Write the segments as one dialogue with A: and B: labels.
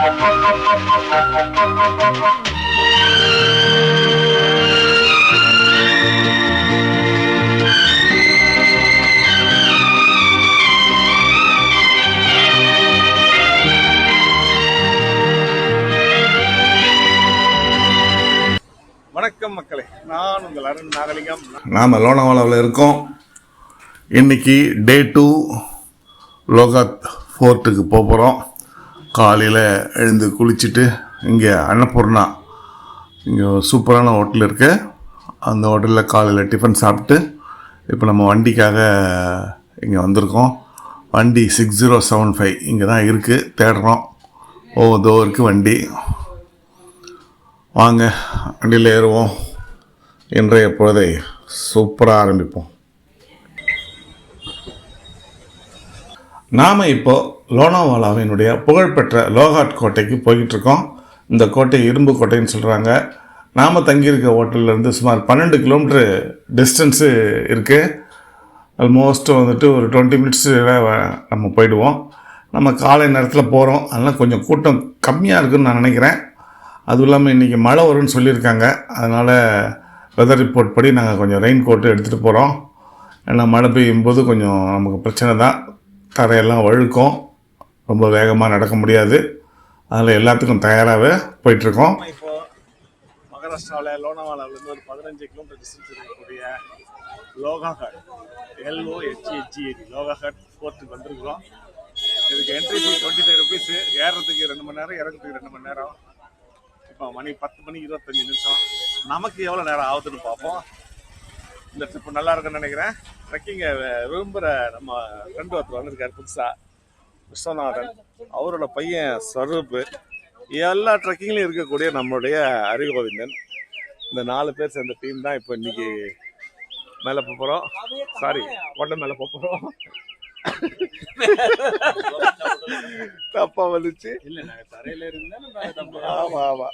A: வணக்கம் மக்களே, நான் உங்கள் அருண் நாகலிங்கம்.
B: நாம் லோனாவாலாவில் இருக்கோம். இன்றைக்கி டே 2 லோகாத் ஃபோர்ட்டுக்கு போகிறோம். காலையில் எழுந்து குளிச்சுட்டு இங்கே அன்னபூர்ணா இங்கே சூப்பரான ஹோட்டல் இருக்குது. அந்த ஹோட்டலில் காலையில் டிஃபன் சாப்பிட்டு இப்போ நம்ம வண்டிக்காக இங்கே வந்திருக்கோம். வண்டி 6075 இங்கே தான் இருக்குது, தேடுறோம். இதோ இருக்குது வண்டி. வாங்க வண்டியில் ஏறுவோம். இன்றைய பொழுதை சூப்பராக ஆரம்பிப்போம். நாம் இப்போது லோனாவாலாவினுடைய புகழ்பெற்ற லோகாட் கோட்டைக்கு போய்கிட்டுருக்கோம். இந்த கோட்டை இரும்பு கோட்டைன்னு சொல்கிறாங்க. நாம் தங்கியிருக்க ஹோட்டல்லேருந்து சுமார் 12 கிலோமீட்ரு டிஸ்டன்ஸு இருக்குது. ஆல்மோஸ்ட் வந்துட்டு ஒரு 20 மினிட்ஸில் நம்ம போயிடுவோம். நம்ம காலை நேரத்தில் போகிறோம், அதனால் கொஞ்சம் கூட்டம் கம்மியாக இருக்குதுன்னு நான் நினைக்கிறேன். அதுவும் இல்லாமல் இன்றைக்கி மழை வரும்னு சொல்லியிருக்காங்க. அதனால் வெதர் ரிப்போர்ட் படி நாங்கள் கொஞ்சம் ரெயின் கோட்டு எடுத்துகிட்டு போகிறோம். ஏன்னா மழை பெய்யும்போது கொஞ்சம் நமக்கு பிரச்சனை தான். தரையெல்லாம் வழுக்கும், ரொம்ப வேகமாக நடக்க முடியாது. அதில் எல்லாத்துக்கும் தயாராகவே போயிட்டுருக்கோம்.
A: இப்போது மகாராஷ்டிராவில் லோனாவாலாவிலேருந்து ஒரு 15 கிலோமீட்டர் டிஸ்டன்ஸ் இருக்கக்கூடிய லோகாகட் LOHAT லோகாகட் ஃபோர்ட்டுக்கு வந்திருக்கிறோம். இதுக்கு என்ட்ரி ஃபீ 25 ருபீஸு. ஏறுறதுக்கு 2 மணி நேரம், இறங்குறதுக்கு 2 மணி நேரம். இப்போ மணி 10 மணி 25 நிமிஷம். நமக்கு எவ்வளோ நேரம் ஆகுதுன்னு பார்ப்போம். இந்த ட்ரிப்பு நல்லா இருக்குன்னு நினைக்கிறேன். ட்ரெக்கிங்கை விரும்புகிற நம்ம ஃப்ரெண்டு ஒருத்தர் வந்திருக்காரு புதுசாக, விஸ்வநாதன். அவரோட பையன் ஸ்வரூப்பு. எல்லா ட்ரெக்கிங்லையும் இருக்கக்கூடிய நம்மளுடைய ஹரிகோவிந்தன். இந்த 4 பேர் சேர்ந்த டீம் தான் இப்போ இன்றைக்கி மேலே போகிறோம். கோட்டை மேலே போகிறோம். தப்பா வந்துச்சு. ஆமா ஆமா,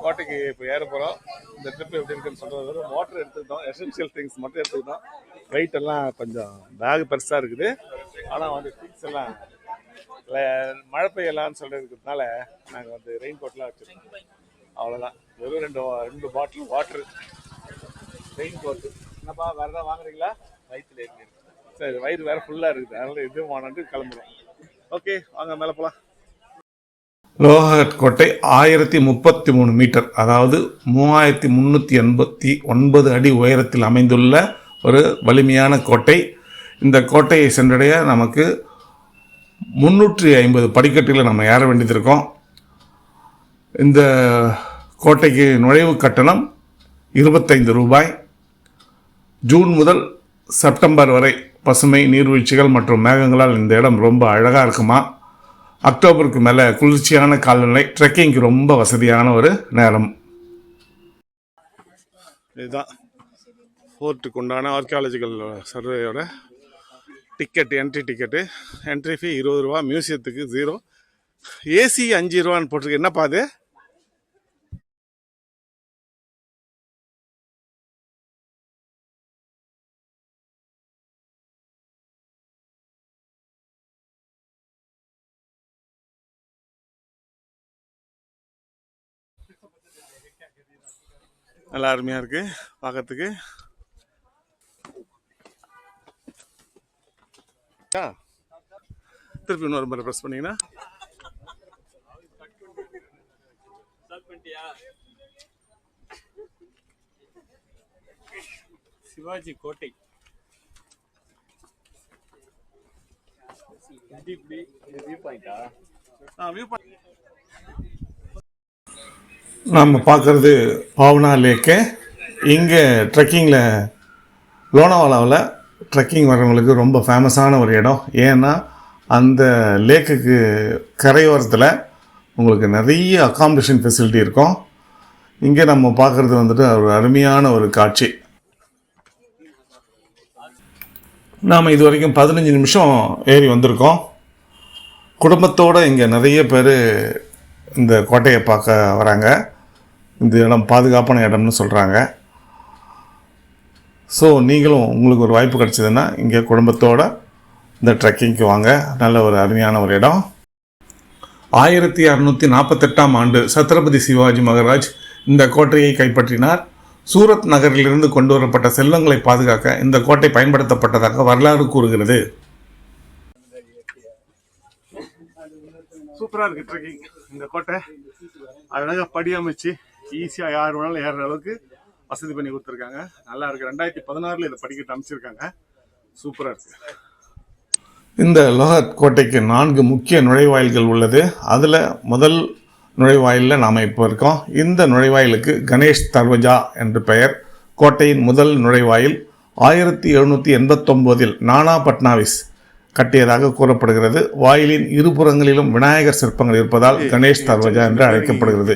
A: கோட்டைக்கு இப்போ ஏற போகிறோம். இந்த ட்ரிப் எப்படி இருக்குன்னு சொல்றது, வாட்டர் எடுத்துக்கிட்டோம், எசென்சியல் திங்ஸ் மட்டும் எடுத்துக்கிட்டோம். வெயிட் எல்லாம் கொஞ்சம் பேக் பெருசாக இருக்குது. ஆனால் வந்து திங்ஸ் எல்லாம் மழை பெய்யலான்னு சொல்றதுனால நாங்கள் வந்து ரெயின் கோட்லாம் வச்சுருக்கோம். அவ்வளோதான். வெறும் 2 பாட்டில் வாட்ரு, ரெயின் கோட்டு. என்னப்பா வேறு எதாவது வாங்குறீங்களா? வயிற்றுல இருக்கு. சரி, வயிறு வேறு ஃபுல்லாக இருக்குது, அதனால் இதுவும் வாங்கிட்டு கிளம்புறோம். ஓகே, வாங்க மேலே போகலாம்.
B: லோகாட் கோட்டை 1033 மீட்டர், அதாவது 3389 அடி உயரத்தில் அமைந்துள்ள ஒரு வலிமையான கோட்டை. இந்த கோட்டையை சென்றடைய நமக்கு 350 படிக்கட்டுகளை நம்ம ஏற வேண்டியது இருக்கோம். இந்த கோட்டைக்கு நுழைவு கட்டணம் 25 ரூபாய். ஜூன் முதல் செப்டம்பர் வரை பசுமை, நீர்வீழ்ச்சிகள் மற்றும் மேகங்களால் இந்த இடம் ரொம்ப அழகாக இருக்குமா. அக்டோபருக்கு மேலே குளிர்ச்சியான காலநிலை, ட்ரெக்கிங்க்கு ரொம்ப வசதியான ஒரு நேரம்.
A: இதுதான் ஃபோர்ட்டுக்கு உண்டான ஆர்கியாலஜிக்கல் சர்வேயோட ticket, entry ticket. Entry fee 20 ரூபா, மியூசியத்துக்கு 0, ஏசி 5 ரூபான்னு போட்டிருக்கு. என்னப்பா அது? நல்லா அருமையாக இருக்குது பார்க்கறதுக்கு. திருப்பி இன்னொரு முறை ப்ரெஸ் பண்ணிங்கன்னா சிவாஜி கோட்டை.
B: நம்ம பார்க்குறது பாவனா லேக்கு. இங்கே ட்ரெக்கிங்கில் லோனாவாலாவில் ட்ரெக்கிங் வர்றவங்களுக்கு ரொம்ப ஃபேமஸான ஒரு இடம். ஏன்னா அந்த லேக்குக்கு கரையோரத்தில் உங்களுக்கு நிறைய அகாமடேஷன் ஃபெசிலிட்டி இருக்கும். இங்கே நம்ம பார்க்குறது வந்துட்டு ஒரு அருமையான ஒரு காட்சி. நாம் இது வரைக்கும் 15 நிமிஷம் ஏறி வந்திருக்கோம். குடும்பத்தோடு இங்கே நிறைய பேர் இந்த கோட்டையை பார்க்க வராங்க. இந்த இடம் பாதுகாப்பான இடம்னு சொல்கிறாங்க. ஸோ நீங்களும் உங்களுக்கு ஒரு வாய்ப்பு கிடச்சிதுன்னா இங்கே குடும்பத்தோடு இந்த ட்ரெக்கிங்க்கு வாங்க. நல்ல ஒரு அருமையான ஒரு இடம். 1648ஆம் ஆண்டு சத்ரபதி சிவாஜி மகாராஜ் இந்த கோட்டையை கைப்பற்றினார். சூரத் நகரிலிருந்து கொண்டு வரப்பட்ட செல்வங்களை பாதுகாக்க இந்த கோட்டை பயன்படுத்தப்பட்டதாக வரலாறு கூறுகிறது.
A: சூப்பரா இருக்கு ட்ரெக்கிங். இந்த கோட்டை அழகாக படி அமைச்சு ஈஸியாக யார் வேணாலும் ஏறுற அளவுக்கு வசதி பண்ணி கொடுத்துருக்காங்க. நல்லா இருக்கு. 2016 இதை படிக்கட்டு அமைச்சிருக்காங்க. சூப்பரா இருக்கு.
B: இந்த லோகாட் கோட்டைக்கு 4 முக்கிய நுழைவாயில்கள் உள்ளது. அதில் முதல் நுழைவாயிலில் நாம் இப்போ இருக்கோம். இந்த நுழைவாயிலுக்கு கணேஷ் தர்வஜா என்று பெயர். கோட்டையின் முதல் நுழைவாயில் 1789 நானா பட்னாவிஸ் கட்டியதாக கூறப்படுகிறது. வாயிலின் இருபுறங்களிலும் விநாயகர் சிற்பங்கள் இருப்பதால் கணேஷ் தர்வஜா என்று அழைக்கப்படுகிறது.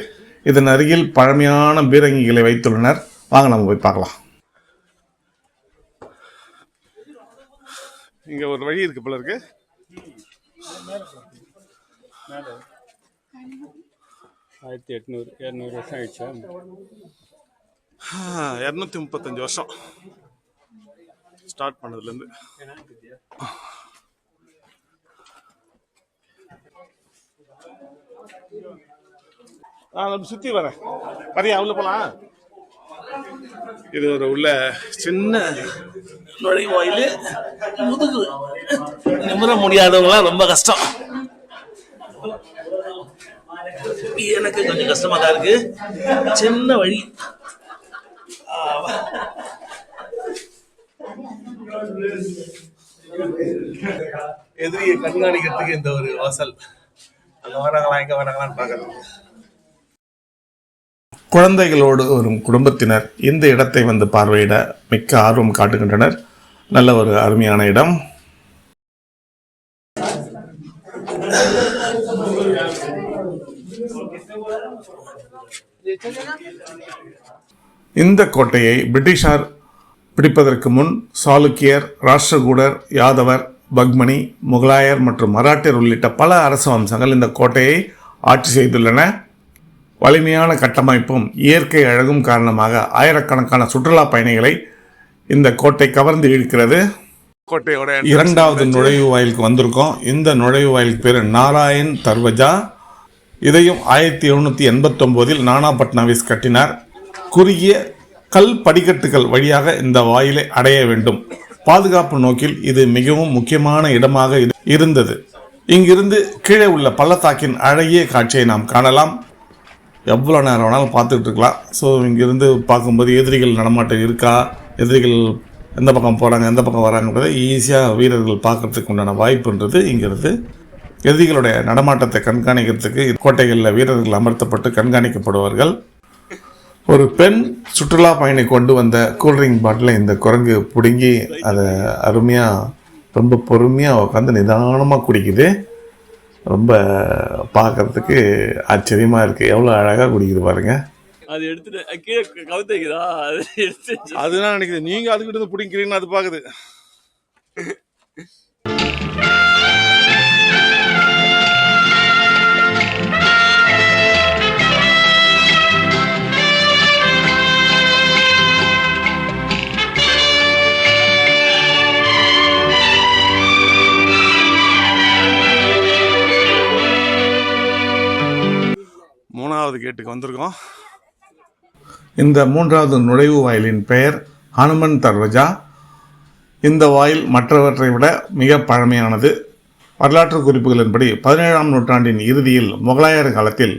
B: இதன் அருகில் பழமையான பீரங்கிகளை வைத்துள்ளனர். வாங்க நம்ம போய் பார்க்கலாம்.
A: இங்க ஒரு வழி இருக்கு போல இருக்கு.
C: 1800 வருஷம் ஆயிடுச்சா?
A: 235 வருஷம் ஸ்டார்ட் பண்ணதுல இருந்து. நம்ம சுத்தி வரேன். வரையா உள்ள போலாம். இது ஒரு உள்ள சின்ன நுழைவாயில். முதுகு நிமிர முடியாதவங்களாம் ரொம்ப கஷ்டம். எனக்கு கொஞ்சம் கஷ்டமா தான் இருக்கு. சின்ன வழி. எதிரியை கண்காணிக்கிறதுக்கு இந்த ஒரு வாசல். அங்க வராங்களா எங்க வராங்களான்னு பாக்குறது.
B: குழந்தைகளோடு வரும் குடும்பத்தினர் இந்த இடத்தை வந்து பார்வையிட மிக்க ஆர்வம் காட்டுகின்றனர். நல்ல ஒரு அருமையான இடம். இந்த கோட்டையை பிரிட்டிஷார் பிடிப்பதற்கு முன் சாளுக்கியர், ராஷ்டிரகூடர், யாதவர், பக்மணி, முகலாயர் மற்றும் மராட்டியர் உள்ளிட்ட பல அரசு வம்சங்கள் இந்த கோட்டையை ஆட்சி செய்துள்ளன. வலிமையான கட்டமைப்பும் இயற்கை அழகும் காரணமாக ஆயிரக்கணக்கான சுற்றுலா பயணிகளை இந்த கோட்டை கவர்ந்து இழுக்கிறது.
A: கோட்டையோட
B: 2வது நுழைவு வாயிலுக்கு வந்திருக்கோம். இந்த நுழைவு வாயிலுக்கு பேர் நாராயண் தர்வஜா. இதையும் 1789 நானா பட்னாவிஸ் கட்டினார். குறுகிய கல் படிக்கட்டுகள் வழியாக இந்த வாயிலை அடைய வேண்டும். பாதுகாப்பு நோக்கில் இது மிகவும் முக்கியமான இடமாக இருந்தது. இங்கிருந்து கீழே உள்ள பள்ளத்தாக்கின் அழகிய காட்சியை நாம் காணலாம். எவ்வளோ நேரம் வேணாலும் பார்த்துக்கிட்டு இருக்கலாம். ஸோ இங்கேருந்து பார்க்கும்போது எதிரிகள் நடமாட்டம் இருக்கா, எதிரிகள் எந்த பக்கம் போகிறாங்க, எந்த பக்கம் வராங்கன்றதை ஈஸியாக வீரர்கள் பார்க்கறதுக்கு உண்டான வாய்ப்புன்றது இங்கிருந்து. எதிரிகளுடைய நடமாட்டத்தை கண்காணிக்கிறதுக்கு கோட்டைகளில் வீரர்கள் அமர்த்தப்பட்டு கண்காணிக்கப்படுவார்கள். ஒரு பெண் சுற்றுலா பயணி கொண்டு வந்த கூல்ட்ரிங்க் பாட்டிலை இந்த குரங்கு பிடுங்கி அதை அருமையாக ரொம்ப பொறுமையாக உட்காந்து நிதானமாக குடிக்குது. ரொம்ப பார்க்கறதுக்கு ஆச்சரியமாக இருக்குது. எவ்வளோ அழகாக குடிக்குது பாருங்கள்.
C: அது எடுத்துட்டு கீழே கவுத்துக்குதா? அது எடுத்து
A: அதுதான் நினைக்குது. நீங்கள் அதுக்கிட்ட இருந்து பிடிக்கிறீங்கன்னு அது பார்க்குது. மூணாவது கேட்டுக்கு வந்திருக்கோம்.
B: இந்த 3வது நுழைவு வாயிலின் பெயர் ஹனுமன் தர்வஜா. இந்த வாயில் மற்றவற்றை விட மிக பழமையானது. வரலாற்று குறிப்புகளின்படி 17ஆம் நூற்றாண்டின் இறுதியில் முகலாயர் காலத்தில்,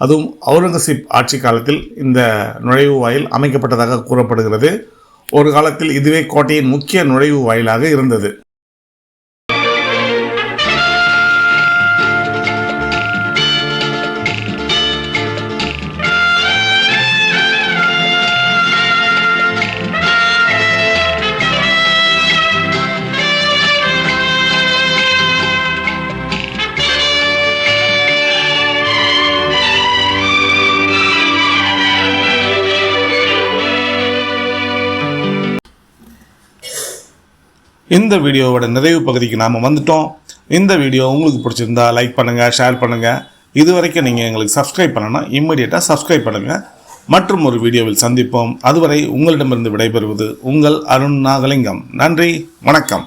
B: அதுவும் அவுரங்கசீப் ஆட்சி காலத்தில் இந்த நுழைவு வாயில் அமைக்கப்பட்டதாக கூறப்படுகிறது. ஒரு காலத்தில் இதுவே கோட்டையின் முக்கிய நுழைவு வாயிலாக இருந்தது. இந்த வீடியோவோட நிறைவு பகுதிக்கு நாம் வந்துட்டோம். இந்த வீடியோ உங்களுக்கு பிடிச்சிருந்தா லைக் பண்ணுங்கள், ஷேர் பண்ணுங்கள். இது வரைக்கும் நீங்கள் எங்களுக்கு சப்ஸ்கிரைப் பண்ணணும்னா இம்மிடியேட்டாக சப்ஸ்கிரைப் பண்ணுங்கள். மற்றும் ஒரு வீடியோவில் சந்திப்போம். அதுவரை உங்களிடமிருந்து விடைபெறுவது உங்கள் அருண் நாகலிங்கம். நன்றி, வணக்கம்.